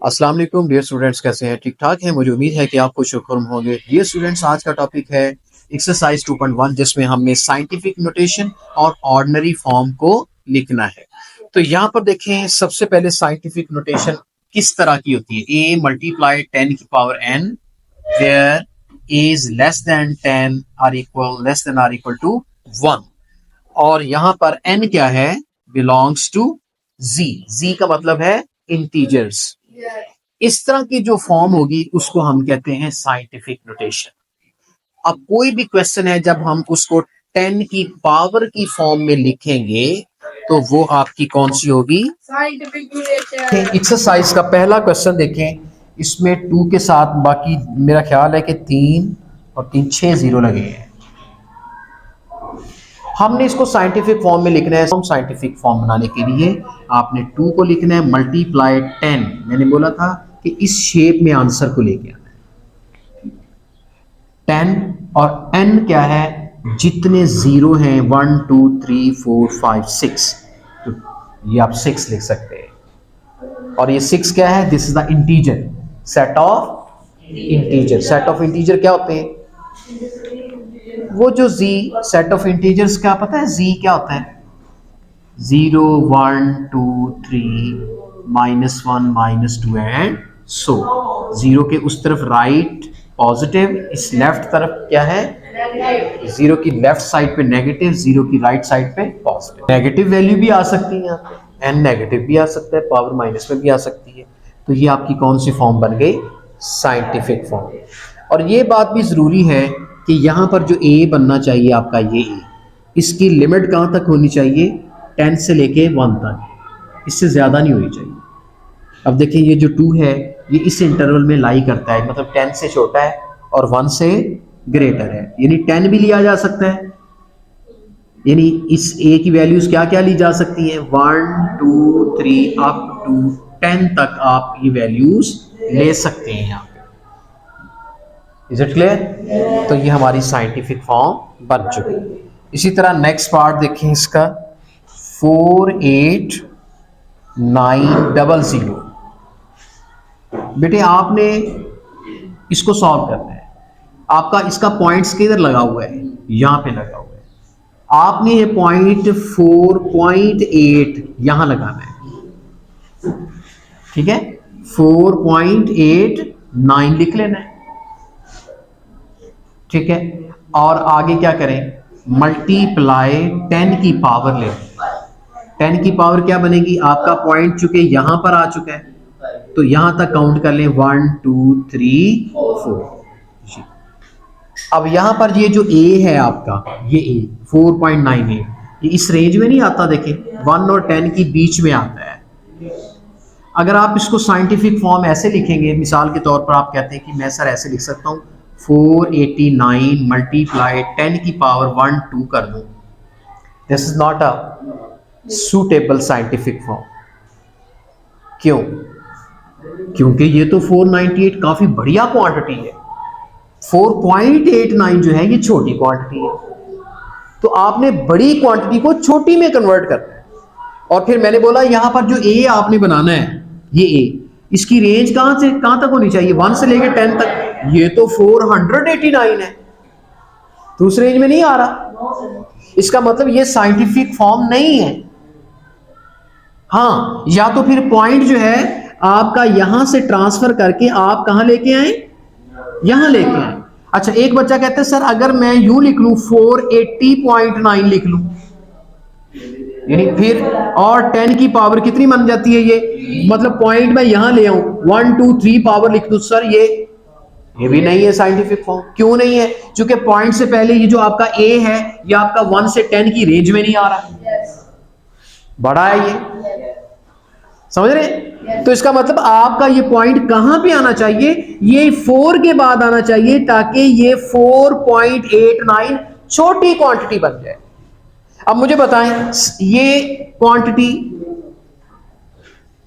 अस्सलाम वालेकुम dear students, कैसे हैं? ठीक ठाक हैं। मुझे उम्मीद है कि आप खुश खुर्म होंगे। डियर स्टूडेंट्स, आज का टॉपिक है एक्सरसाइज 2.1, जिसमें हमने साइंटिफिक नोटेशन और ऑर्डिनरी फॉर्म को लिखना है। तो यहाँ पर देखें, सबसे पहले साइंटिफिक नोटेशन किस तरह की होती है। ए मल्टीप्लाई 10 की power n where a is less than 10 or equal less than or equal to 1। और यहाँ पर n क्या है? बिलोंग्स टू z का मतलब है इंटीजर्स। इस तरह की जो फॉर्म होगी उसको हम कहते हैं साइंटिफिक नोटेशन। अब कोई भी क्वेश्चन है, जब हम उसको 10 की पावर की फॉर्म में लिखेंगे तो वो आपकी कौन सी होगी? Scientific notation. एक्सरसाइज का पहला क्वेश्चन देखें, इसमें 2 के साथ बाकी मेरा ख्याल है कि 3 और 3 6 जीरो लगे हैं। हमने इसको साइंटिफिक फॉर्म में लिखना है। साइंटिफिक फॉर्म बनाने के लिए आपने 2 को लिखना है मल्टीप्लाई 10। मैंने बोला था कि इस शेप में आंसर को लेके आना है 10। और n क्या है? जितने जीरो हैं 1 2 3 4 5 6, तो ये आप 6 लिख सकते हैं। और ये 6 क्या है? This is the integer, set of integer. Set of integer क्या होते हैं? वो जो z सेट ऑफ इंटीजर्स का पता है z क्या होता है? 0 1 2 3 -1 -2 एंड सो। जीरो के उस तरफ राइट पॉजिटिव, इस लेफ्ट तरफ क्या है? जीरो की लेफ्ट साइड पे नेगेटिव, जीरो की राइट साइड पे पॉजिटिव। नेगेटिव वैल्यू भी आ सकती है, यहाँ पे n नेगेटिव भी आ सकता है, पावर माइनस में भी आ सकती है। तो ये आपकी कौन सी फॉर्म बन गई? Scientific form. और ये बात भी जरूरी है कि यहाँ पर जो a बनना चाहिए आपका, ये a, इसकी लिमिट कहाँ तक होनी चाहिए? 10 से लेके 1 तक, इससे ज़्यादा नहीं होनी चाहिए। अब देखिए, ये जो 2 है ये इस इंटरवल में लाई करता है, मतलब 10 से छोटा है और 1 से ग्रेटर है, यानी 10 भी लिया जा सकता है। यानी इस a की वैल्यूज क्या क्या ली जा सकती हैं? 1 2 3 अप टू 10 तक आप ये वैल्यूज ले सकते हैं यहाँ पे। Is it clear? तो ये हमारी साइंटिफिक फॉर्म बन चुकी है। इसी तरह नेक्स्ट पार्ट देखें इसका, 48900। बेटे आपने इसको सॉल्व करना है। आपका इसका पॉइंट्स किधर लगा हुआ है? यहां पे लगा हुआ है। आपने ये पॉइंट 4.8 यहां लगाना है, ठीक है? 4.89 लिख लेना है, ठीक है? और आगे क्या करें? मल्टीप्लाई 10 की पावर ले। 10 की पावर क्या बनेगी? आपका पॉइंट चूंकि यहां पर आ चुका है तो यहां तक काउंट कर लें, 1 2 3 4। अब यहां पर ये जो a है आपका, ये a 4.98, ये इस रेंज में नहीं आता। देखें 1 और 10 की बीच में आता है। अगर आप इसको साइंटिफिक फॉर्म ऐसे लिखेंगे, मिसाल के तौर पर आप कहते हैं कि मैं सर ऐसे लिख सकता हूँ, 489 मल्टीप्लाई 10 की पावर 1 2 कर दूं। This is not a suitable scientific form. क्यों? क्योंकि ये तो 498 काफी बढ़िया क्वांटिटी है, 4.89 जो है ये छोटी क्वांटिटी है। तो आपने बड़ी क्वांटिटी को छोटी में कन्वर्ट करना है। और फिर मैंने बोला यहां पर जो a आपने बनाना है, ये a, इसकी रेंज कहां से कहां तक होनी चाहिए? 1 से लेकर 10 तक। ये तो 489 है, तो उस रेंज में नहीं आ रहा। इसका मतलब ये साइंटिफिक फॉर्म नहीं है। हाँ, या तो फिर पॉइंट जो है आपका यहां से ट्रांसफर करके आप कहां लेके आए? यहां लेके आए। अच्छा, एक बच्चा कहता है सर अगर मैं यूं लिख लूं 480.9 लिख लूं, यानी फिर और 10 की पावर कितनी बन जाती है ये? मतलब पॉइंट मैं यहां ले आऊं, 1 2 3 पावर लिख दूं। सर ये भी नहीं है साइंटिफिक फॉर्म। क्यों नहीं है? क्योंकि पॉइंट से पहले ये जो आपका a है ये आपका 1 से 10 की रेंज में नहीं आ रहा। बड़ा है ये, समझ रहे? तो इसका मतलब आपका ये पॉइंट कहां पे आना चाहिए? ये 4 के बाद आना चाहिए, ताकि ये 4.89 छोटी क्वांटिटी बन जाए। अब मुझे बताएं, ये क्वांटिटी,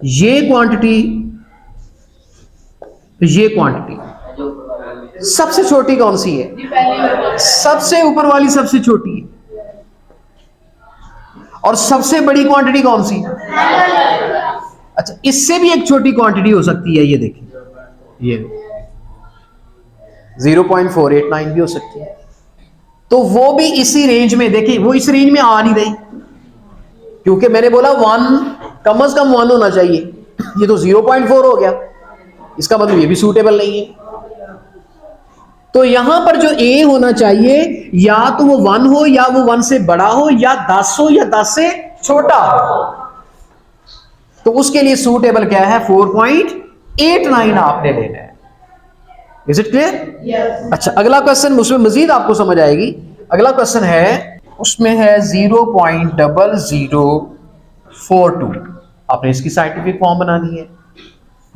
ये क्वांटिटी, ये क्वांटिटी सबसे छोटी कौन सी है? सबसे ऊपर वाली सबसे छोटी है। और सबसे बड़ी क्वांटिटी कौन सी? अच्छा, इससे भी एक छोटी क्वांटिटी हो सकती है, ये देखिए, ये 0.489 भी हो सकती है। तो वो भी इसी रेंज में, देखिए वो इस रेंज में आ नहीं रही, क्योंकि मैंने बोला 1 कम से कम 1 होना चाहिए। ये तो 0.4 हो गया, इसका मतलब ये भी सूटेबल नहीं है। तो यहां पर जो ए होना चाहिए, या तो वो 1 हो, या वो 1 से बड़ा हो, या 10 हो, या 10 से छोटा हो। तो उसके लिए सूटेबल क्या है, 4.89 आपने लेना है। Is it clear? yes. अच्छा, अगला क्वेश्चन, उसमें मजीद आपको समझ आएगी। अगला क्वेश्चन है, उसमें है 0.0042। आपने इसकी साइंटिफिक फॉर्म बनानी है।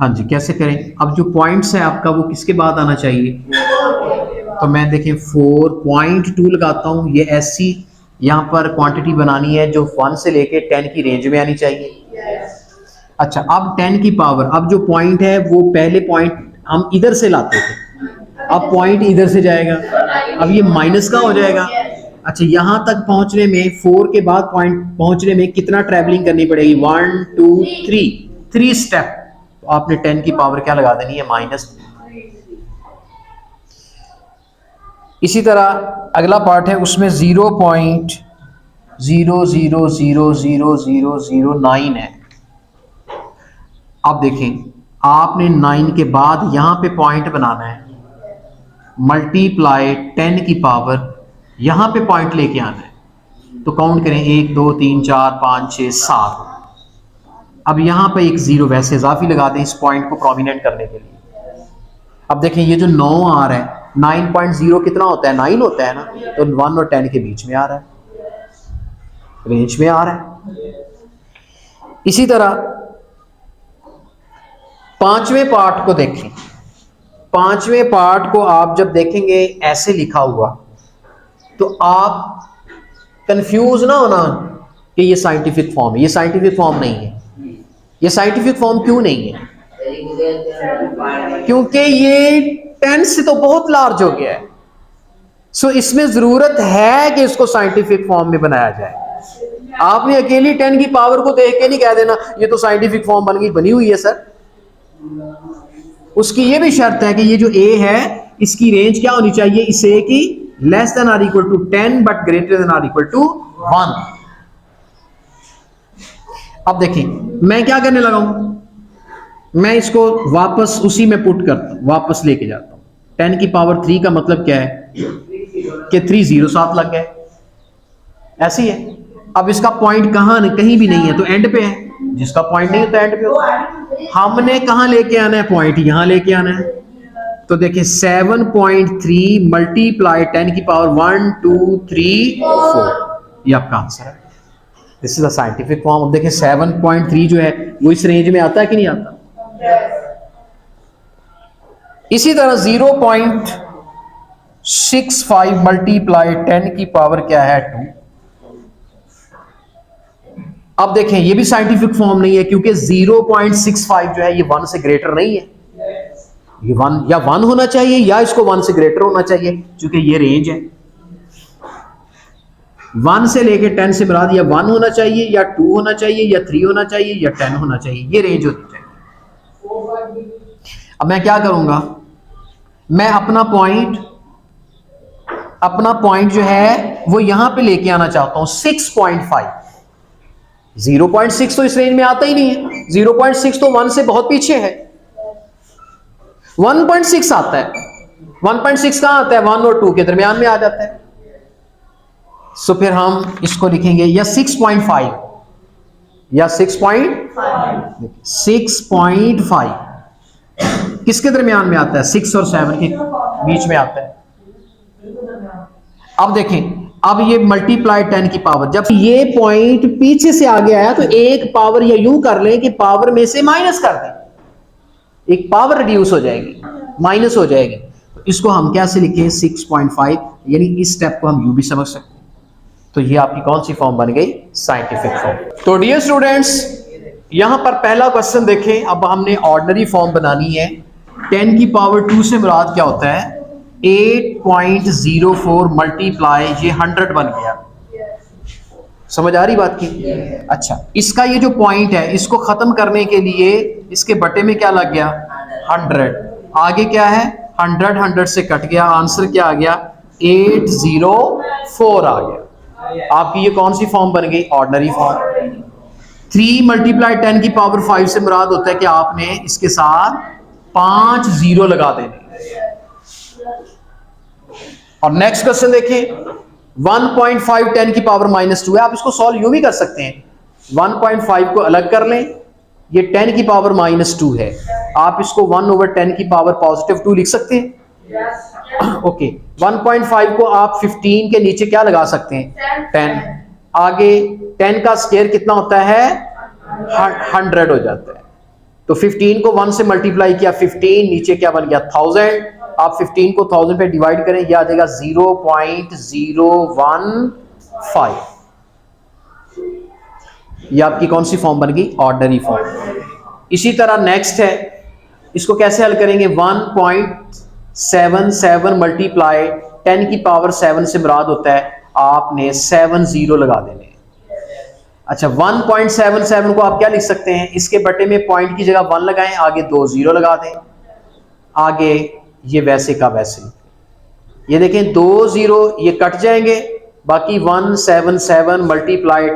हाँ जी, कैसे करें? अब जो पॉइंट्स है आपका, वो किसके बाद आना चाहिए? तो मैं देखें 4.2 लगाता हूं। ये ऐसी यहां पर क्वांटिटी बनानी है जो 1 से लेके 10 की रेंज में आनी चाहिए। अच्छा, अब 10 की पावर, अब जो पॉइंट है वो पहले पॉइंट हम इधर से लाते थे, अब पॉइंट इधर से जाएगा, अब ये माइनस का हो जाएगा। अच्छा, यहां तक पहुंचने में 4 के बाद पॉइंट पहुंचने में कितना ट्रैवलिंग करनी पड़ेगी? 1 2 3 स्टेप। तो आपने 10 की पावर क्या लगा देनी है? -। इसी तरह अगला पार्ट है, उसमें 0.000009 है। अब देखें, आपने 9 के बाद यहां पे पॉइंट बनाना है, मल्टीप्लाई 10 की पावर, यहां पे पॉइंट लेके आना है। तो काउंट करें, 1 2 3 4 5 6 7। अब यहां पे एक 0 वैसे इजाफी लगा दें इस पॉइंट को प्रोमिनेंट करने के लिए। अब देखें, ये जो 9 आ रहा है, 9.0 कितना होता है? 9 होता है ना। तो 1 और 10 के बीच में आ रहा है, रेंज में आ रहा है। इसी तरह पांचवें पार्ट को देखें। पांचवें पार्ट को आप जब देखेंगे ऐसे लिखा हुआ, तो आप कंफ्यूज ना होना कि ये साइंटिफिक फॉर्म है। ये साइंटिफिक फॉर्म नहीं है। ये साइंटिफिक फॉर्म क्यों नहीं है? क्योंकि ये 10 से तो बहुत लार्ज हो गया है। सो इसमें जरूरत है कि इसको साइंटिफिक फॉर्म में बनाया जाए। आपने अकेली 10 की पावर को देख के नहीं कह देना ये तो साइंटिफिक फॉर्म बनी हुई है सर। उसकी ये भी शर्त है कि ये जो a है, इसकी रेंज क्या होनी चाहिए? इस a की less than or equal to 10 but greater than or equal to 1। अब देखिए, मैं क्या करने लगा हूं, मैं इसको वापस उसी में पुट करता हूं, वापस लेके जाता हूं। 10 की पावर 3 का मतलब क्या है कि 3 0 साथ लग गए, ऐसी है। अब इसका पॉइंट कहीं भी नहीं है, तो एंड पे है। जिसका पॉइंट नहीं होता एंड पे होता है। हमने कहां लेके आना है? पॉइंट यहां लेके आना है। तो देखिए 7.3 मल्टीप्लाई 10 की पावर 1 2 3 4, ये आपका आंसर है। This is the scientific form. अब देखिए 7.3 जो है वो इस रेंज में आता है कि नहीं आता? इसी तरह 0.65 मल्टीप्लाई 10 की पावर क्या है? 2। अब देखें, ये भी साइंटिफिक फॉर्म नहीं है, क्योंकि 0.65 जो है ये 1 से ग्रेटर नहीं है। ये 1 या 1 होना चाहिए, या इसको 1 से ग्रेटर होना चाहिए, क्योंकि ये रेंज है। 1 से लेके 10 से मुराद या 1 होना चाहिए, या 2 होना चाहिए, या 3 होना चाहिए, या 10 होना चाहिए। ये रेंज होनी चाहिए। अब मैं क्या करूंगा, मैं अपना पॉइंट जो है वो यहां पे लेके आना चाहता हूं 6.5। 0.6 तो इस रेंज में आता ही नहीं है। 0.6 तो 1 से बहुत पीछे है। 1.6 आता है। 1.6 कहां आता है? 1 और 2 के दरमियान में आ जाता है। सो फिर हम इसको लिखेंगे या 6.5 या 6.5 किसके दरमियान में आता है? 6 और 7 के बीच में आता है। अब देखें, अब ये मल्टीप्लाई 10 की पावर, जब ये पॉइंट पीछे से आगे आया तो एक पावर या यूं कर लें कि पावर में से माइनस कर दें, एक पावर रिड्यूस हो जाएगी, माइनस हो जाएगी। तो इसको हम कैसे लिखें? 6.5, यानी इस स्टेप को हम यूं भी समझ सकते हैं। तो ये आपकी कौन सी फॉर्म बन गई? Scientific form. तो डियर स्टूडेंट्स, यहां पर पहला क्वेश्चन देखें। अब हमने ऑर्डिनरी फॉर्म बनानी है। 10 की पावर 2 से मुराद क्या होता है? 8.04 मल्टीप्लाई, ये 100 बन गया। समझ आ रही बात की? अच्छा, इसका ये जो पॉइंट है इसको खत्म करने के लिए इसके बटे में क्या लग गया? 100। आगे क्या है? 100 100 से कट गया, आंसर क्या आ गया? 804 आ गया। आपकी ये कौन सी फॉर्म बन गई? Ordinary form. 3 मल्टीप्लाई 10 की पावर 5 से मुराद होता है कि आपने इसके साथ 5 जीरो लगा देने। और नेक्स्ट क्वेश्चन देखें, 1.5 10 की पावर -2 है। आप इसको सॉल्व यूं भी कर सकते हैं, 1.5 को अलग कर लें, ये 10 की पावर -2 है, आप इसको 1/10 की पावर +2 लिख सकते हैं। ओके, 1.5 को आप 15 के नीचे क्या लगा सकते हैं? 10। आगे 10 का स्क्वायर कितना होता है? 100 हो जाता है। तो 15 को 1 से मल्टीप्लाई किया, 15 नीचे क्या बन गया? 1000। आप 15 को 1000 पे डिवाइड करें, यह आ जाएगा 0.015। ये आपकी कौन सी फॉर्म बन गई? Ordinary form. इसी तरह नेक्स्ट है, इसको कैसे हल करेंगे? 1.77 मल्टीप्लाई 10 की पावर 7 से मुराद होता है आपने 7 जीरो लगा देने। अच्छा, 1.77 को आप क्या लिख सकते हैं? इसके बटे में पॉइंट की जगह 1 लगाएं, आगे 2 जीरो लगा दें, आगे ये वैसे का वैसे। ये देखें 2 जीरो ये कट जाएंगे, बाकी 177 मल्टीप्लाई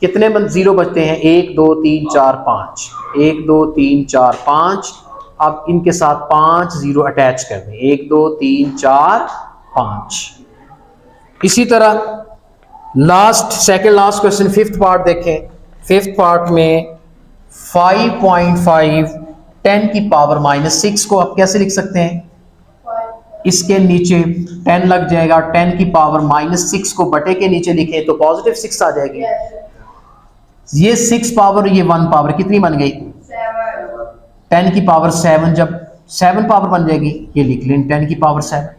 कितने जीरो बचते हैं? 1 2 3 4 5, 1 2 3 4 5। अब इनके साथ 5 जीरो अटैच कर दें, 1 2 3 4 5। इसी तरह second last question, 5th part देखें। 5th पार्ट में 5.5 10 की पावर -6 को आप कैसे लिख सकते हैं? इसके नीचे 10 लग जाएगा, 10 की पावर -6 को बटे के नीचे लिखें तो +6 आ जाएगी। ये 6 पावर, ये 1 पावर कितनी बन गई? 10 की पावर 7। जब 7 पावर बन जाएगी, ये लिख लें 10 की पावर 7।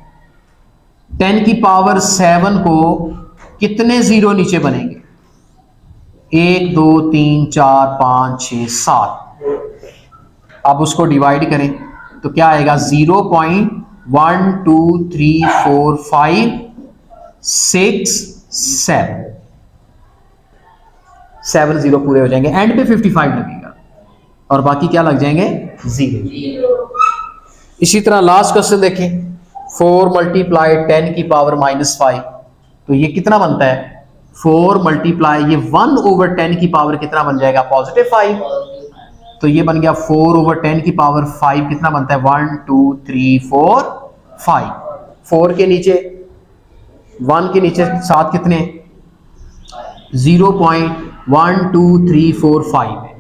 10 की पावर 7 को कितने जीरो नीचे बनेंगे? 1 2 3 4 5 6 7। अब उसको डिवाइड करें तो क्या आएगा? 0.1 2 3 4 5 6 7 जीरो पूरे हो जाएंगे, एंड पे 55 लगेगा और बाकी क्या लग जाएंगे? जीरो। इसी तरह लास्ट क्वेश्चन देखें, 4 मल्टीप्लाई 10 की पावर -5, तो ये कितना बनता है? 4 मल्टीप्लाई ये 1/10 की पावर कितना बन जाएगा? +5। तो ये बन गया 4/10 की पावर 5 कितना बनता है? 1 2 3 4 5। 4 के नीचे 1 के नीचे 7 कितने? 0.1 2 3 4 5 है।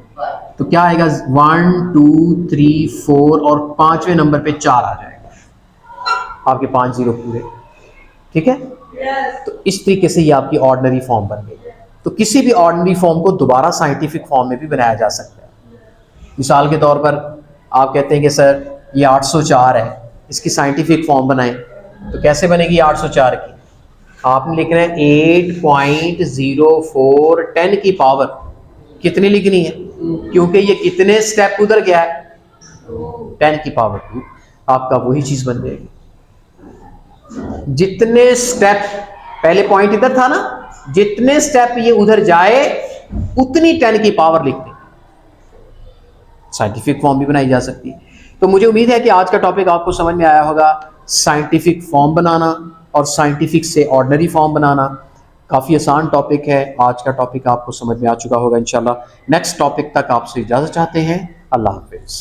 तो क्या आएगा? 1 2 3 4 और 5वें नंबर पे 4 आ जाएगा। आपके 5 जीरो पूरे, ठीक है। तो इस तरीके से ये आपकी ऑर्डिनरी फॉर्म बन गई। तो किसी भी ऑर्डिनरी फॉर्म को दोबारा साइंटिफिक फॉर्म में भी बनाया जा सकता है। मिसाल के तौर पर आप कहते हैं कि सर ये 804 है, इसकी साइंटिफिक फॉर्म बनाएं, तो कैसे बनेगी 804 की? आपने लिखना है 8.04 10 की पावर कितनी लिखनी है? क्योंकि ये कितने स्टेप उधर गया है? 10 की पावर 2। आपका वही चीज बन जाएगी। जितने स्टेप, पहले पॉइंट इधर था ना, जितने स्टेप ये उधर जाए उतनी 10 की पावर लिखते। साइंटिफिक फॉर्म भी बनाई जा सकती है। तो मुझे उम्मीद है कि आज का टॉपिक आपको समझ में आया होगा। साइंटिफिक फॉर्म बनाना और साइंटिफिक से ऑर्डिनरी फॉर्म बनाना काफ़ी आसान टॉपिक है। आज का टॉपिक आपको समझ में आ चुका होगा इंशाल्लाह। नेक्स्ट टॉपिक तक आपसे इजाज़त चाहते हैं। अल्लाह हाफिज़।